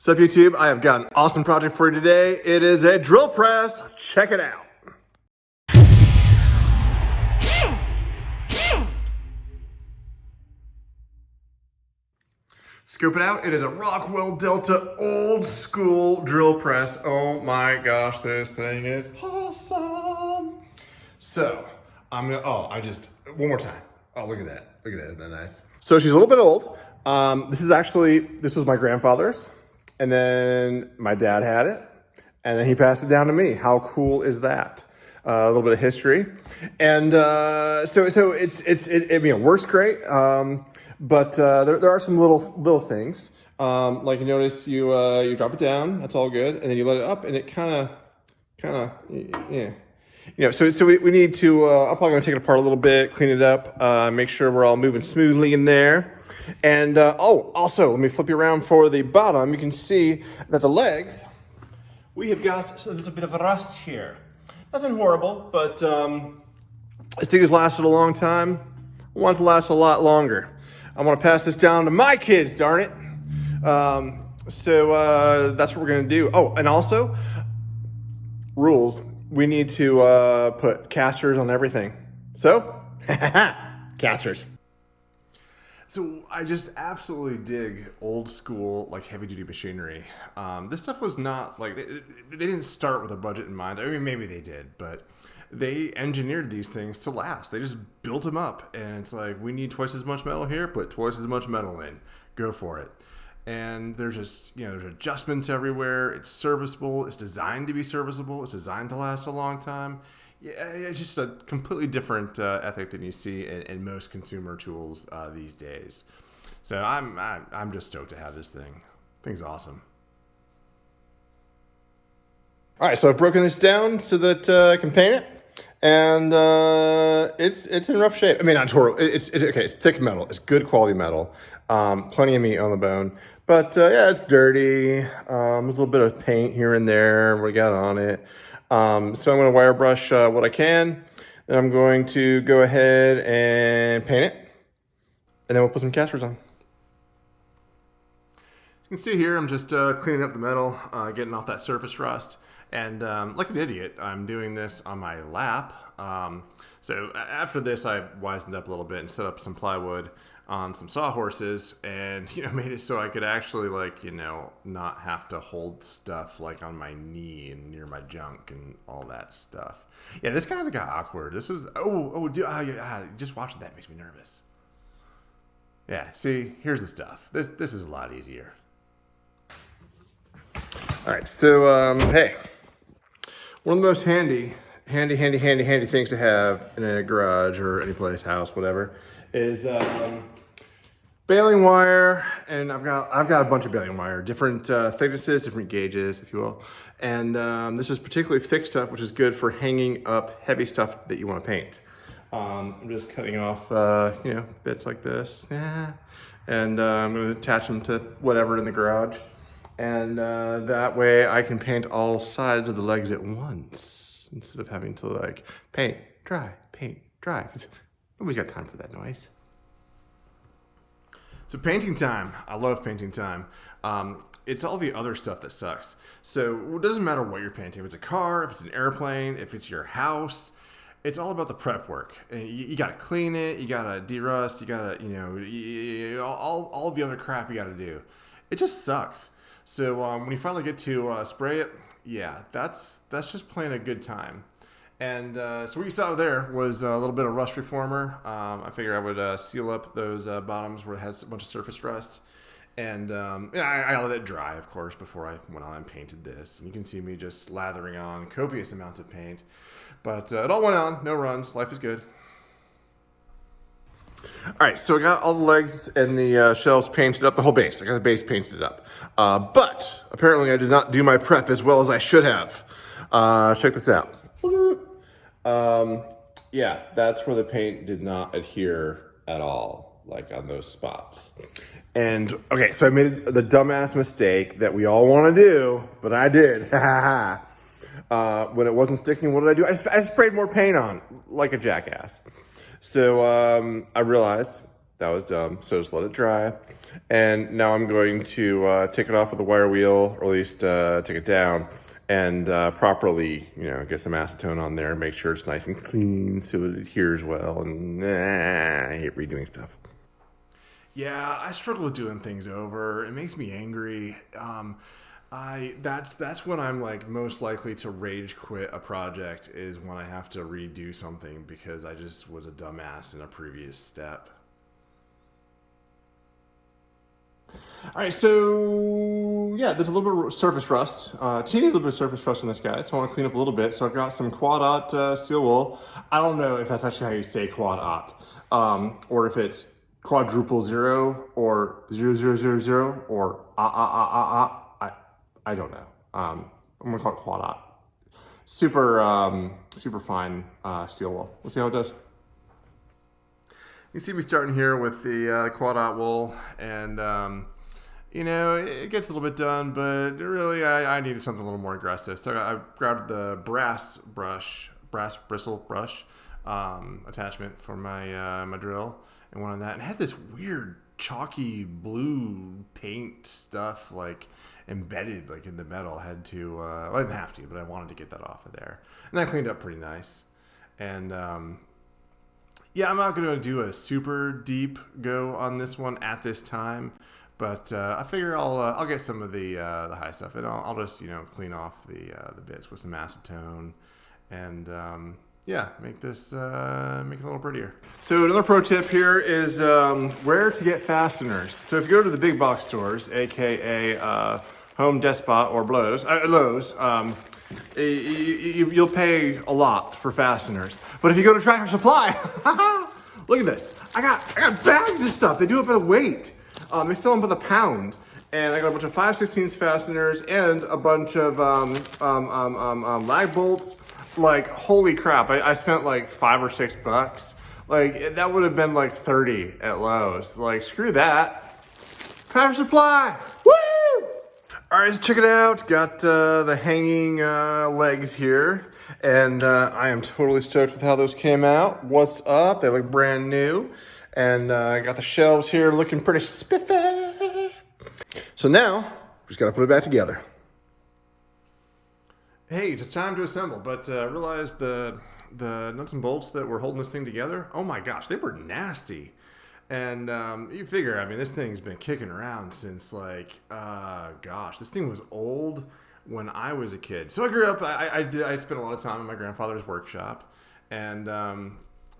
What's up, YouTube? I have got an awesome project for you today. It is a drill press. Check it out. Scope it out. It is a Rockwell Delta old school drill press. Oh my gosh, this thing is awesome. So I'm gonna, one more time. Oh, look at that. Look at that, isn't that nice? So she's a little bit old. This is my grandfather's. And then my dad had it, and then he passed it down to me. How cool is that? A little bit of history, and so it works great. But there are some little things. Like you notice, you drop it down. That's all good, and then you let it up, and it kind of yeah. So we need to, I'm probably gonna take it apart a little bit, clean it up, make sure we're all moving smoothly in there. And, also, let me flip you around for the bottom. You can see that the legs, we have got a little bit of a rust here. Nothing horrible, but this thing has lasted a long time. I want it to last a lot longer. I want to pass this down to my kids, darn it. So that's what we're gonna do. Oh, and also, rules. We need to put casters on everything. So, casters. So I just absolutely dig old school, like heavy duty machinery. This stuff was not like, they didn't start with a budget in mind. I mean, maybe they did, but they engineered these things to last. They just built them up, and it's like, we need twice as much metal here, put twice as much metal in, go for it. And there's just, there's adjustments everywhere. It's serviceable. It's designed to be serviceable. It's designed to last a long time. Yeah, it's just a completely different ethic than you see in most consumer tools these days. So I'm just stoked to have this thing. Thing's awesome. All right, so I've broken this down so that I can paint it, and it's in rough shape. I mean, not horrible. It's okay. It's thick metal. It's good quality metal. Plenty of meat on the bone. But yeah, it's dirty. There's a little bit of paint here and there we got on it. So I'm going to wire brush what I can. Then I'm going to go ahead and paint it. And then we'll put some casters on. You can see here I'm just cleaning up the metal, getting off that surface rust. And like an idiot, I'm doing this on my lap. So after this, I wisened up a little bit and set up some plywood on some sawhorses, and made it so I could actually not have to hold stuff like on my knee and near my junk and all that stuff. Yeah, this kind of got awkward. This is just watching that makes me nervous. Yeah, see, here's the stuff. This is a lot easier. All right, so hey, one of the most handy things to have in a garage or any place, house, whatever, is baling wire. And I've got a bunch of baling wire, different thicknesses, different gauges, if you will. And this is particularly thick stuff, which is good for hanging up heavy stuff that you want to paint. I'm just cutting off, bits like this. Yeah. And I'm going to attach them to whatever in the garage. And that way I can paint all sides of the legs at once instead of having to paint, dry, because nobody's got time for that noise. So painting time. I love painting time. It's all the other stuff that sucks. So it doesn't matter what you're painting. If it's a car, if it's an airplane, if it's your house, it's all about the prep work. And you got to clean it. You got to derust. You got to, all the other crap you got to do. It just sucks. So when you finally get to spray it, yeah, that's just plain a good time. And so what you saw there was a little bit of rust reformer. I figured I would seal up those bottoms where it had a bunch of surface rust. And I let it dry, of course, before I went on and painted this. And you can see me just lathering on copious amounts of paint. But it all went on, no runs, life is good. All right, so I got all the legs and the shells painted up, the whole base. I got the base painted up. But apparently I did not do my prep as well as I should have. Check this out. Yeah, that's where the paint did not adhere at all, like on those spots. And okay, so I made the dumbass mistake that we all want to do, but I did. When it wasn't sticking, what did I do? I sprayed more paint on, like a jackass. So I realized That was dumb. So just let it dry. And now I'm going to take it off with a wire wheel, or at least take it down, and properly, get some acetone on there, make sure it's nice and clean so it adheres well. And I hate redoing stuff. Yeah, I struggle with doing things over. It makes me angry. That's when I'm like most likely to rage quit a project, is when I have to redo something because I just was a dumbass in a previous step. All right, so yeah, there's a little bit of surface rust, teeny little bit of surface rust on this guy, so I want to clean up a little bit. So I've got some quad-aught steel wool. I don't know if that's actually how you say quad-aught, or if it's quadruple zero, or 0000, or I don't know. I'm gonna call it quad-aught. Super fine steel wool. Let's see how it does. You see me starting here with the quad-aught wool, and it gets a little bit done, but really I needed something a little more aggressive. So I grabbed the brass bristle brush attachment for my drill, and went on that, and it had this weird chalky blue paint stuff like embedded like in the metal. I had to, I didn't have to, but I wanted to get that off of there, and that cleaned up pretty nice. And yeah, I'm not going to do a super deep go on this one at this time, but I figure I'll get some of the high stuff, and I'll just clean off the bits with some acetone, and yeah, make this make it a little prettier. So another pro tip here is where to get fasteners. So if you go to the big box stores, aka Home Depot or Lowe's, you'll pay a lot for fasteners. But if you go to Tractor Supply, look at this. I got bags of stuff. They do it by the weight. They sell them by the pound. And I got a bunch of 5/16 fasteners and a bunch of lag bolts. Like, holy crap. I spent like $5 or $6. Like, that would have been like 30 at Lowe's. Like, screw that. Tractor Supply. Woo! All right, so check it out. Got the hanging legs here, and I am totally stoked with how those came out. What's up? They look brand new, and I got the shelves here looking pretty spiffy. So now, we just gotta put it back together. Hey, it's time to assemble, but realized the nuts and bolts that were holding this thing together, oh my gosh, they were nasty. And you figure, I mean, this thing's been kicking around since like, gosh, this thing was old when I was a kid. So I grew up, I spent a lot of time in my grandfather's workshop, and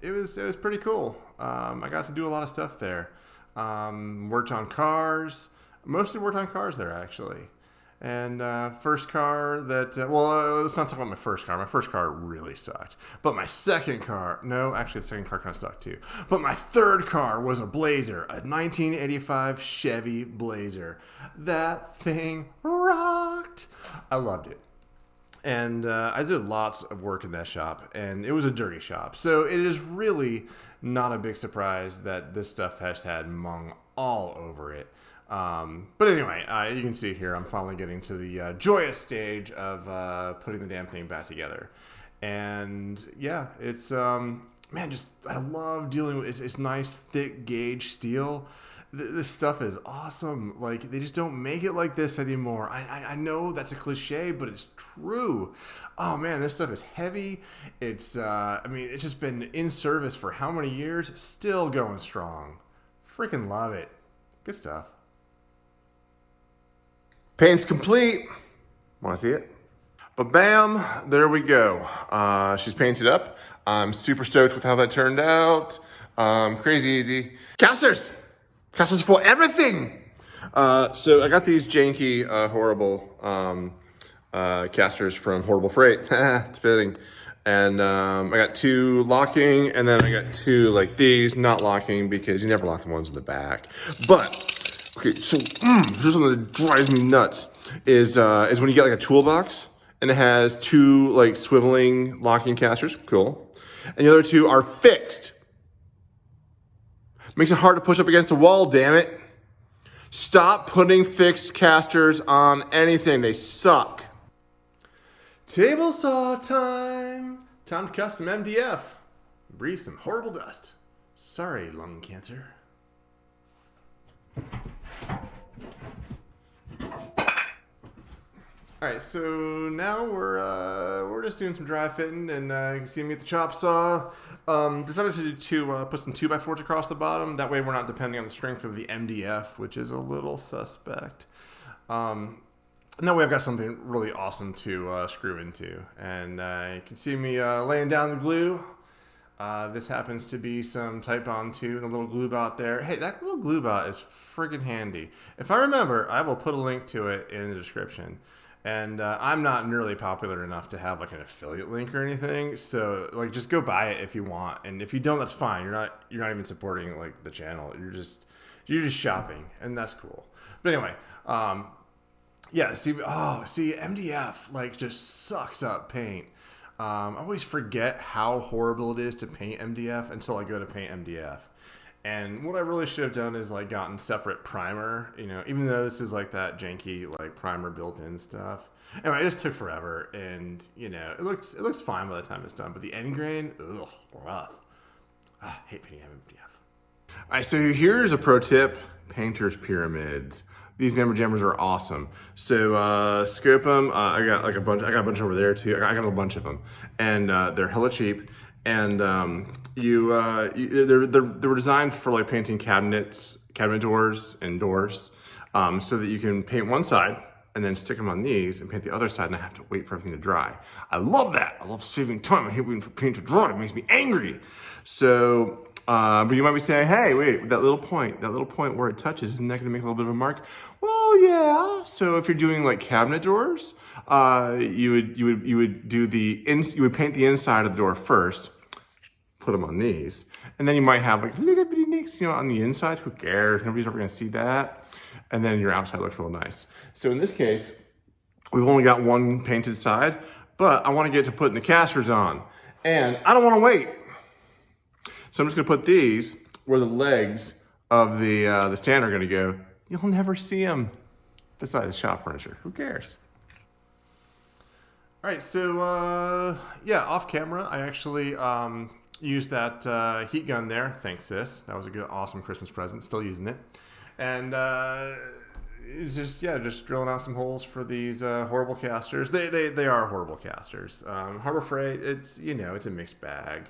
it was pretty cool. I got to do a lot of stuff there. Worked on cars, mostly worked on cars there actually. And first car that, let's not talk about my first car. My first car really sucked. But my second car, no, actually the second car kind of sucked too. But my third car was a Blazer, a 1985 Chevy Blazer. That thing rocked. I loved it. And I did lots of work in that shop, and it was a dirty shop. So it is really not a big surprise that this stuff has had mung all over it. But anyway, you can see here, I'm finally getting to the joyous stage of putting the damn thing back together. And yeah, it's, man, I love dealing with it's nice, thick gauge steel. This stuff is awesome. Like, they just don't make it like this anymore. I know that's a cliche, but it's true. Oh man, this stuff is heavy. It's, it's just been in service for how many years? Still going strong. Freaking love it. Good stuff. Paint's complete. Want to see it? But bam, there we go. She's painted up. I'm super stoked with how that turned out. Crazy easy. Casters for everything. So I got these janky, horrible casters from Horrible Freight. It's fitting. And I got 2 locking, and then I got 2 like these, not locking, because you never lock the ones in the back. But okay, so here's something that drives me nuts is when you get like a toolbox and it has 2 like swiveling locking casters, cool, and the other 2 are fixed. Makes it hard to push up against the wall, damn it. Stop putting fixed casters on anything, they suck. Table saw time. Time to cut some MDF. Breathe some horrible dust. Sorry, lung cancer. All right, so now we're just doing some dry fitting, and you can see me at the chop saw. Decided to put some 2x4s across the bottom. That way, we're not depending on the strength of the MDF, which is a little suspect. And that way, I've got something really awesome to screw into. And you can see me laying down the glue. This happens to be some Type On 2 and a little glue bot there. Hey, that little glue bot is friggin' handy. If I remember, I will put a link to it in the description. And I'm not nearly popular enough to have like an affiliate link or anything. So like, just go buy it if you want. And if you don't, that's fine. You're not even supporting like the channel. You're just shopping, and that's cool. But anyway, yeah. See, MDF like just sucks up paint. I always forget how horrible it is to paint MDF until I go to paint MDF. And what I really should have done is like gotten separate primer, you know, even though this is like that janky like primer built-in stuff. Anyway, it just took forever, and you know, it looks fine by the time it's done, but the end grain, ugh, rough. I hate painting MDF. All right, so here's a pro tip: painter's pyramids. These member jammers are awesome. So scope them. I got a bunch over there too. I got a bunch of them, and they're hella cheap. And they were designed for like painting cabinet doors and doors, so that you can paint one side and then stick them on these and paint the other side, and I have to wait for everything to dry. I love that. I love saving time. I hate waiting for paint to dry. It makes me angry. So, but you might be saying, hey, wait, that little point where it touches, isn't that going to make a little bit of a mark? Well, yeah. So if you're doing like cabinet doors, you would paint the inside of the door first, put them on these, and then you might have like little bitty nicks, you know, on the inside. Who cares? Nobody's ever going to see that. And then your outside looks real nice. So in this case, we've only got one painted side, but I want to get to putting the casters on, and I don't want to wait. So I'm just going to put these where the legs of the stand are going to go. You'll never see them. Besides shop furniture, who cares? All right, so yeah, off camera, I actually used that heat gun there. Thanks, sis. That was a good, awesome Christmas present. Still using it. And it's just drilling out some holes for these horrible casters. They are horrible casters. Harbor Freight, it's a mixed bag.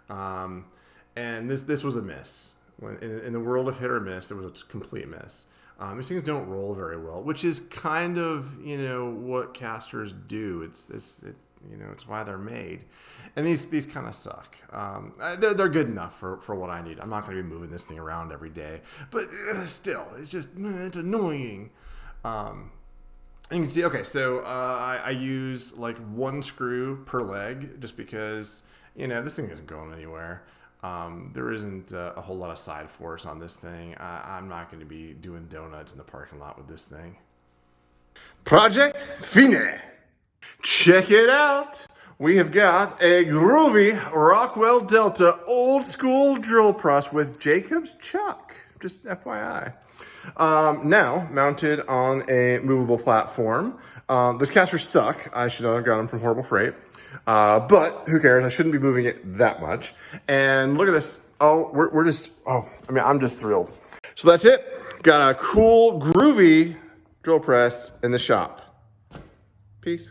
And this was a miss. In the world of hit or miss, it was a complete miss. These things don't roll very well, which is kind of what casters do. It's why they're made, and these kind of suck. They're good enough for what I need. I'm not going to be moving this thing around every day, but still, it's annoying. And you can see, okay, so I use like one screw per leg just because this thing isn't going anywhere. There isn't a whole lot of side force on this thing. I'm not going to be doing donuts in the parking lot with this thing. Project Fine. Check it out. We have got a groovy Rockwell Delta old school drill press with Jacob's chuck. Just FYI. Now mounted on a movable platform. Those casters suck. I should not have got them from Horrible Freight. But who cares? I shouldn't be moving it that much. And look at this. Oh, I'm just thrilled. So that's it. Got a cool, groovy drill press in the shop. Peace.